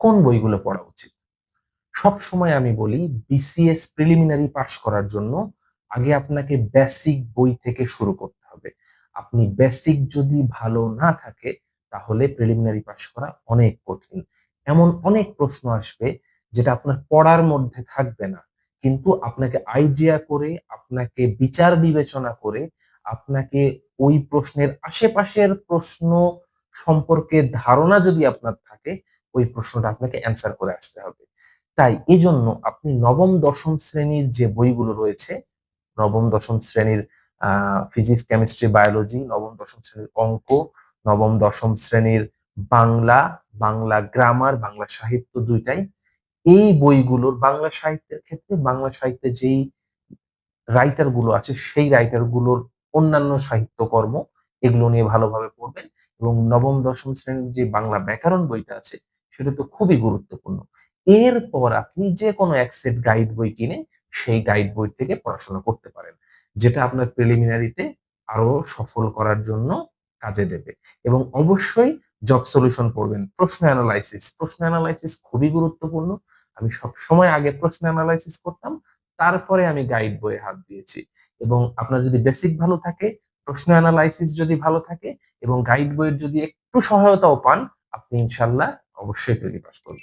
কোন বইগুলো পড়া উচিত? সব সময় আমি বলি বিসিএস প্রিলিমিনারি পাস করার জন্য আগে আপনাকে বেসিক বই থেকে শুরু করতে হবে। আপনি বেসিক যদি ভালো না থাকে তাহলে প্রিলিমিনারি পাস করা অনেক কঠিন। এমন অনেক প্রশ্ন আসবে যেটা আপনার পড়ার মধ্যে থাকবে না। কিন্তু আপনাকে আইডিয়া করে, আপনাকে বিচার বিবেচনা করে, আপনাকে ওই প্রশ্নের আশেপাশের প্রশ্ন সম্পর্কে ধারণা যদি আপনার থাকে, ওই প্রশ্নটা আপনাকে অ্যান্সার করে আসতে হবে। তাই এজন্য আপনি নবম দশম শ্রেণীর যে বইগুলো রয়েছে, নবম দশম শ্রেণীর ফিজিক্স, কেমিস্ট্রি, বায়োলজি, নবম দশম শ্রেণীর অঙ্ক, নবম দশম শ্রেণীর বাংলা, বাংলা গ্রামার, বাংলা সাহিত্য ২ টাই। এই বইগুলোর বাংলা সাহিত্যের ক্ষেত্রে বাংলা সাহিত্যে যেই রাইটার গুলো আছে সেই রাইটার গুলোর অন্যান্য সাহিত্যকর্ম এগুলো নিয়ে ভালোভাবে পড়বেন এবং নবম দশম শ্রেণীর যে বাংলা ব্যাকরণ বইটা আছে সেটা তো খুবই গুরুত্বপূর্ণ। এরপর আপনি যে কোনো এক সেট গাইড বই কিনে সেই গাইড বই থেকে পড়াশোনা করতে পারেন, যেটা আপনার প্রিলিমিনারিতে আরো সফল করার জন্য কাজে দেবে। এবং অবশ্যই জব সলিউশন পড়বেন, প্রশ্ন অ্যানালাইসিস খুবই গুরুত্বপূর্ণ। আমি সবসময় আগে প্রশ্ন অ্যানালাইসিস করতাম, তারপরে আমি গাইড বইয়ে হাত দিয়েছি। এবং আপনার যদি বেসিক ভালো থাকে, প্রশ্ন অ্যানালাইসিস যদি ভালো থাকে এবং গাইড বইয়ের যদি একটু সহায়তাও পান, আপনি ইনশাল্লাহ অবশ্যই প্রিলি পাস করবেন।